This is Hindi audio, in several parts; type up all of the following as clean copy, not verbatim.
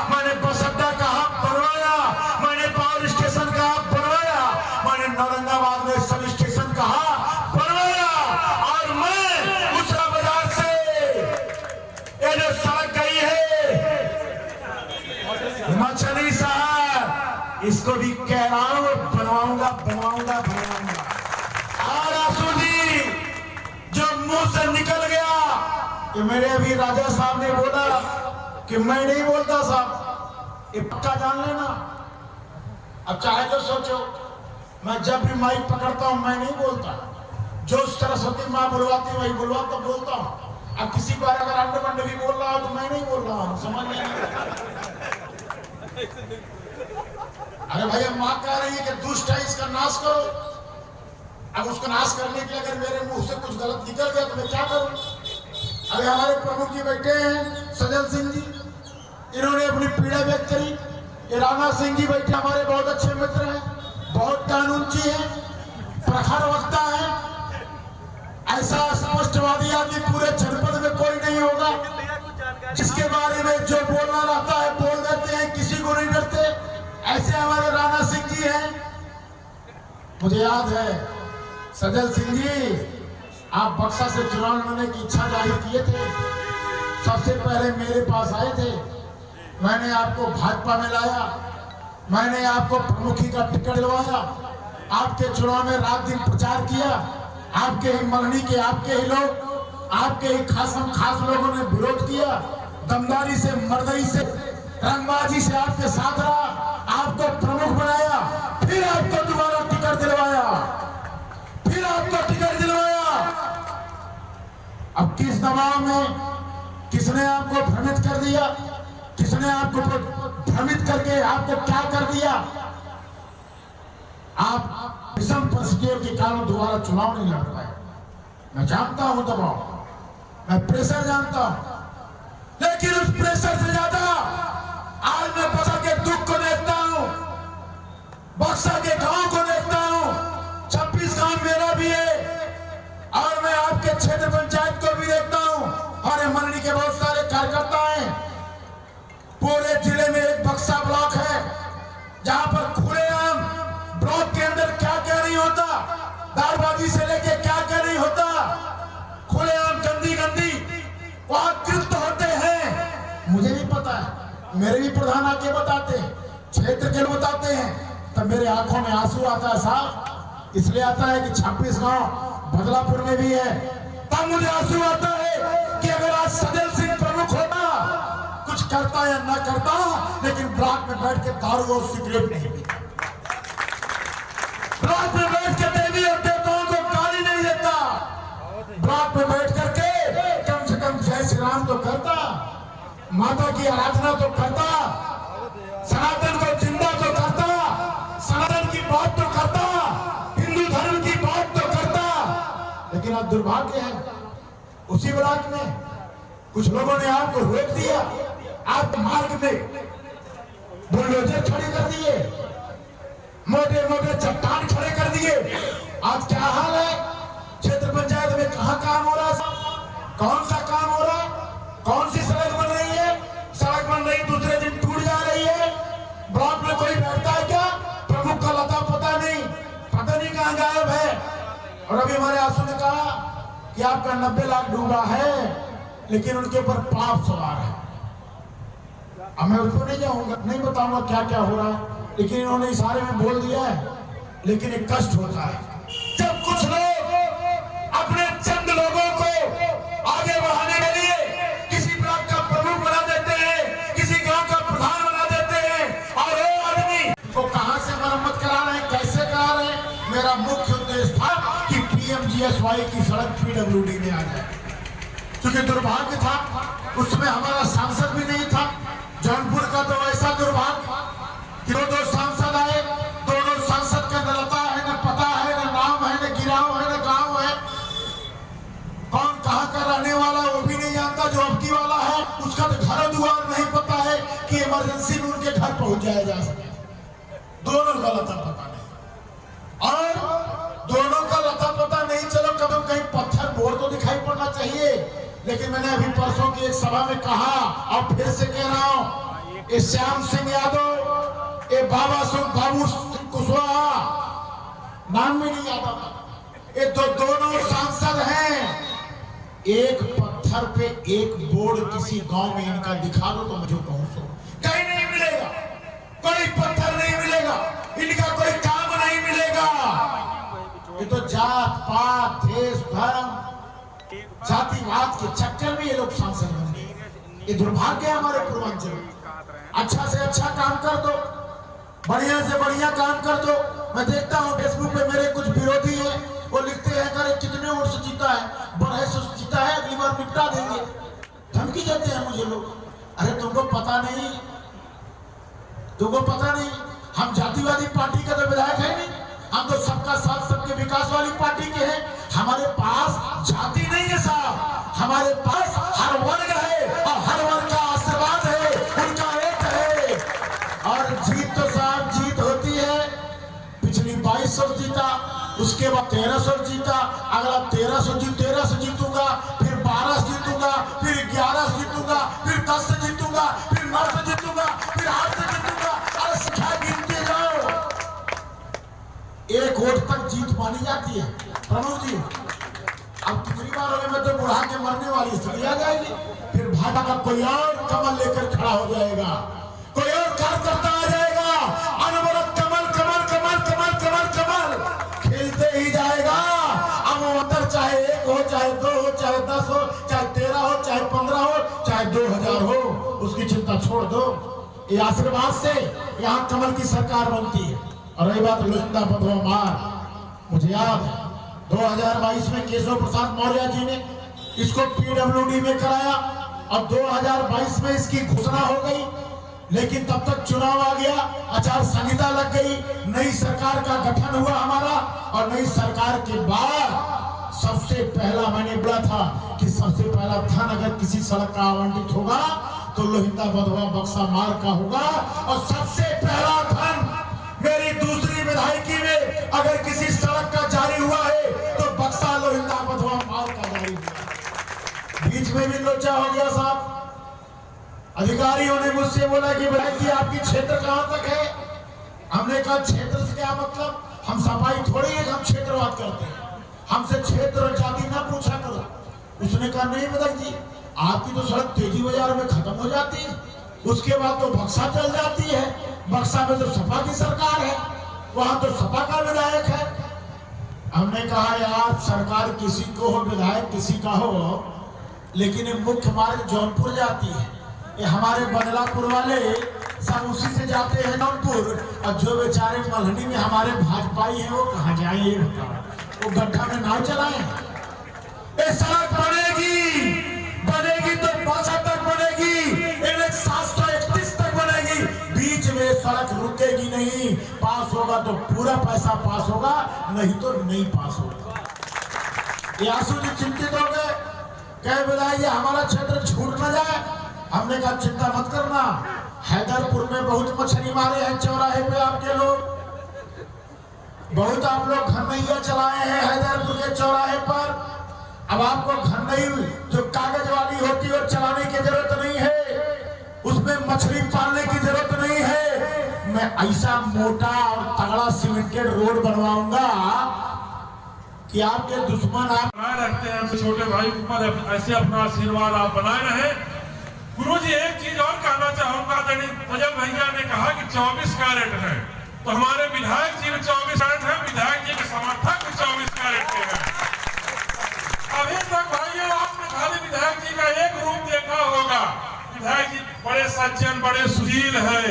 मैंने बस अड्डा कहाँ बनवाया, मैंने पावर स्टेशन कहाँ बनवाया, मैंने औरंगाबाद में सब स्टेशन कहाँ बनवाया। और मैं उस बाजार से ये जो सड़क गई है मछली शहर, इसको भी कह रहा हूं बनवाऊंगा बनवाऊंगा बनवाऊंगा। और आंसू जी जो मुंह से निकल गया कि मेरे अभी राजा साहब ने बोला कि मैं नहीं बोलता साहब, ये पक्का जान लेना। अब चाहे तो सोचो, मैं जब भी माइक पकड़ता हूं मैं नहीं बोलता, जो सरस्वती माँ बुलवाती वही बुलवा तो बोलता हूं। अब किसी बार अगर अंडे भी बोल रहा हो तो मैं नहीं बोल रहा हूं, समझ नहीं। अरे भैया माँ कह रही है कि दुष्ट है इसका नाश करो। अब उसको नाश करने के लिए अगर मेरे मुंह से कुछ गलत निकल गया तो मैं क्या करूं? अरे हमारे प्रमुख जी बैठे हैं सजल सिंह जी, इन्होंने अपनी पीड़ा व्यक्त करी। राणा सिंह जी बैठे हमारे बहुत अच्छे मित्र हैं, बहुत कानूनची हैं, प्रखर वक्ता है। ऐसा स्पष्टवादी आदमी पूरे जनपद में कोई नहीं होगा, जिसके बारे में जो बोलना रहता है बोल देते हैं, किसी को नहीं डरते। ऐसे हमारे राणा सिंह जी हैं। मुझे याद है सजल सिंह जी, आप बक्सा से चुनाव लड़ने की इच्छा जाहिर किए थे, सबसे पहले मेरे पास आए थे। मैंने आपको भाजपा में लाया, मैंने आपको प्रमुखी का टिकट दिलवाया, आपके चुनाव में रात दिन प्रचार किया। आपके ही मरनी के आपके ही लोग, आपके ही खास लोगों ने विरोध किया। दमदारी से, मर्दई से, रंगबाजी से आपके साथ रहा, आपको प्रमुख बनाया, फिर आपको दोबारा टिकट दिलवाया, फिर आपको टिकट दिलवाया। अब किस दबाव में किसने आपको भ्रमित कर दिया, किसने आपको भ्रमित करके आपको क्या कर दिया? आप विषम परिस्थितियों के कारण दोबारा चुनाव नहीं लड़ पाए। मैं जानता हूं दबाव, मैं प्रेशर जानता हूं, लेकिन उस प्रेशर से ज्यादा आज मैं बक्सा के दुख को देखता हूं, बक्सा के गांव को देखता हूं। 26 गांव मेरा भी है और मैं आपके क्षेत्र पंचायत को भी देखता हूं। हमारे मंडली के बहुत सारे कार्यकर्ता हैं। पूरे जिले में एक बक्सा ब्लॉक है जहां पर खुलेआम ब्लॉक के अंदर क्या क्या नहीं होता, दारूबाजी से लेके क्या क्या नहीं होता, खुलेआम गंदी गंदी वहां कृत्य होते हैं। मुझे भी पता है, मेरे भी प्रधान आके बताते हैं, क्षेत्र के लोग बताते हैं, तब मेरे आंखों में आंसू आता है साहब। इसलिए आता है कि 26 गांव बदलापुर में भी है, तब मुझे आंसू आता है कि अगर आज सजल सिंह प्रमुख होता, कुछ करता या ना करता, लेकिन ब्लॉक में बैठ के दारू और सिगरेट नहीं पीता, ब्लॉक में बैठ के देवी और देवताओं को गाली नहीं देता, ब्लॉक में बैठ करके कम से कम जय श्री राम तो करता, माता की आराधना तो करता, सनातन को जिंदा तो करता, सनातन की बात तो करता, हिंदू धर्म की बात तो करता। लेकिन आज दुर्भाग्य है उसी ब्लॉक में कुछ लोगों ने आपको रोक दिया, आप मार्ग में बुलडोजर खड़े कर दिए, मोटे मोटे चट्टान खड़े कर दिए। आज क्या हाल है क्षेत्र पंचायत में, कहां काम हो रहा है, कौन सा काम हो रहा है, कौन सी सड़क बन रही है, सड़क बन रही दूसरे दिन टूट जा रही है। ब्लॉक में कोई बैठता है क्या? प्रमुख का लता पता नहीं कहां गायब है। और अभी हमारे आंसू ने कहा कि आपका 90 लाख डूबा है, लेकिन उनके ऊपर पाप सवार है। अब मैं उसको नहीं जाऊंगा, नहीं बताऊंगा क्या क्या हो रहा है, लेकिन इन्होंने इशारे में बोल दिया है। लेकिन एक कष्ट होता है जब कुछ लोग अपने चंद लोगों को आगे बढ़ाने के लिए किसी ब्लॉक का प्रमुख बना देते हैं, किसी गांव का प्रधान बना देते हैं, और वो आदमी को कहां से मरम्मत करा रहे हैं, कैसे करा रहे हैं। मेरा मुख्य उद्देश्य था कि PMGSY की सड़क PWD में आ जाए, क्योंकि दुर्भाग्य था उसमें हमारा सांसद भी नहीं था। जौनपुर का तो ऐसा दुर्भाग्य कि दो सांसद आए, दोनों सांसद का न लता है, न पता है, न नाम है, न गिराव है, न गांव है, कौन कहां का रहने वाला वो भी नहीं जानता। जो अबकी वाला है उसका तो घर द्वार नहीं पता है कि इमरजेंसी में उनके घर पहुंच जाया जा सके। दोनों का लता पता नहीं, और दोनों का लता पता नहीं। चलो कभी कहीं पत्थर बोर तो दिखाई पड़ना चाहिए। लेकिन मैंने अभी परसों की एक सभा में कहा, और फिर से कह रहा हूं, ये श्याम सिंह यादव, ये बाबू सिंह कुशवाहा, नाम भी नहीं आता था। ये तो दोनों सांसद हैं। एक पत्थर पे एक बोर्ड किसी गांव में इनका दिखा दो तो मुझे पहुंचो, कहीं नहीं मिलेगा, कोई पत्थर नहीं मिलेगा, इनका कोई काम नहीं मिलेगा। ये तो जात पात देश धर्म जातिवाद के चक्कर में ये लोग सांसद बन गए। ये दुर्भाग्य है हमारे पूर्वांचल। अच्छा से अच्छा काम कर दो, बढ़िया से बढ़िया काम कर दो। मैं देखता हूँ फेसबुक पे मेरे कुछ विरोधी हैं, वो लिखते हैं अरे कितने वोट से जीता है, बड़े से जीता है, अगली बार निपटा देंगे, धमकी देते हैं मुझे लोग। अरे तुमको पता नहीं, तुमको पता नहीं हम जातिवादी पार्टी का तो विधायक है नहीं, हम तो सबका साथ सबके विकास वाली पार्टी के हैं। हमारे पास जाति नहीं है साहब, हमारे पास हर वर्ग है और हर वर्ग का आशीर्वाद है, उनका एक है। और जीत तो साहब जीत होती है। पिछली 2200 जीता, उसके बाद 1300 जीता, अगला 1300 जीतूंगा, फिर 12 जीतूंगा, फिर 11 जीतूंगा, फिर 10 से जीतूंगा, फिर 9 से जीतूंगा, फिर 8 से जीतूंगा। अरे संख्या गिनते जाओ, एक वोट तक जीत मानी जाती है। प्रभु जी अब कितनी बार होने में तो बुढ़ा के मरने वाली स्थिति आ जाएगी, फिर भाजपा का कोई और कमल लेकर खड़ा हो जाएगा, कोई और कार्यकर्ता आ जाएगा, अनवरत कमल कमल कमल कमल कमल कमल खेलते ही जाएगा। अब अंतर चाहे 1 हो, चाहे 2 हो, चाहे 10 हो, चाहे 13 हो, चाहे 15 हो, चाहे 2000 हो, उसकी चिंता छोड़ दो। ये आशीर्वाद से यहाँ कमल की सरकार बनती है। और रही बात लोहिंदा बधवा मार, मुझे याद है 2022 में केशव प्रसाद मौर्य जी ने इसको पीडब्ल्यूडी में कराया और 2022 में इसकी घोषणा हो गई, लेकिन तब तक चुनाव आ गया, आचार संहिता लग गई, नई सरकार का गठन हुआ हमारा। और नई सरकार के बाद सबसे पहला मैंने बोला था कि सबसे पहला धन अगर किसी सड़क का आवंटित होगा तो लोहिंदा बधवा बक्सा मार्ग का होगा। और सबसे पहला धन मेरी दूसरी विधायकी में अगर किसी सड़क का जारी हुआ है तो बक्सा लोहिंदा बधवा मार्ग का जारी हुआ। बीच में भी लोचा हो गया साहब। अधिकारियों ने मुझसे बोला कि विधायक जी आपकी क्षेत्र कहां तक है। हमने कहा क्षेत्र से क्या मतलब, हम सफाई थोड़ी है, हम क्षेत्रवाद करते हैं, हमसे क्षेत्र और जाति ना पूछा करो। उसने कहा नहीं विधायक जी, आपकी तो सड़क तेजी बाजार में खत्म हो जाती है, उसके बाद तो बक्सा चल जाती है, बक्सा में तो सपा की सरकार है, वहां तो सपा का विधायक है। हमने कहा यार सरकार किसी को हो, विधायक किसी का हो, लेकिन ये मुख्य मार्ग जौनपुर जाती है, ये हमारे बदलापुर वाले सब उसी से जाते हैं जौनपुर। और जो बेचारे मल्हनी में हमारे भाजपाई हैं वो कहाँ जाएंगे, वो गड्ढा में नाव चलाएं। ये सड़क बनेगी, बनेगी तो 62 तक बनेगी, 731 तक बनेगी, बीच में सड़क रुकेगी नहीं। पास होगा तो पूरा पैसा पास होगा, नहीं तो नहीं पास होगा। ये आंसू जी चिंतित हो गए, कहे विधायक हमारा क्षेत्र छूट न जाए। हमने कहा चिंता मत करना, हैदरपुर में बहुत मछली मारे हैं चौराहे पे आपके लोग, बहुत आप लोग घरनैया चलाए हैं हैदरपुर के चौराहे पर। अब आपको घरनई जो कागज वाली होती है चलाने की जरूरत नहीं है, उसमें मछली पालने की जरूरत नहीं है। मैं ऐसा मोटा और तगड़ा सीमेंटेड रोड बनवाऊंगा कि आपके दुश्मन आप बनाए रखते हैं। छोटे भाई ऊपर ऐसे अपना आशीर्वाद आप बनाए रहे। गुरुजी एक चीज और कहना चाहूंगा, फजल भैया ने कहा कि 24 कैरेट है, तो हमारे विधायक जी भी 24 कैरेट है, विधायक जी के समर्थक भी 24 कैरेट के हैं। अभी तक भाइयों आपने खाली विधायक जी का एक रूप देखा होगा। विधायक जी बड़े सज्जन, बड़े सुशील हैं।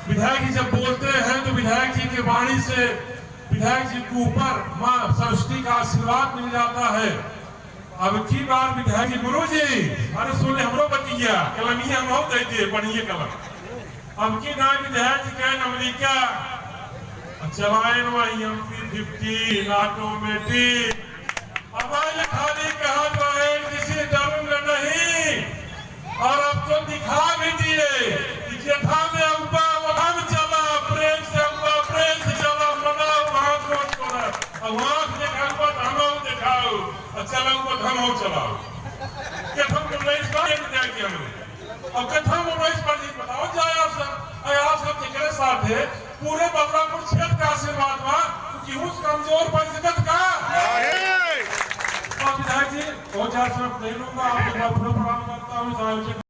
विधायक जी जब बोलते हैं तो विधायक जी की वाणी से विधायक जी के ऊपर मां सरस्वती का आशीर्वाद मिल जाता है। अब की बार विधायक जी गुरु जी अरे सुन हमरो बतिया कलमिया हम देते बढ़िए कलम। अब की नाम विधायक जी कहे अमेरिका चलाए MP-50 ऑटोमेटिक। अब खाली कहा किसी डरूंगा नहीं, और अब तो दिखा भी दिए जेठा में अम्बा वहां चला, प्रेम से अम्बा प्रेम से चला, मनाओ वहां वहां देखा हम दिखाओ, चलो हम चलाओ। कथम 19 बताओ जाए चोर पंचगत का विधायक जी 2-4 शब्द दे लूंगा, आपके प्रणाम करता हूँ।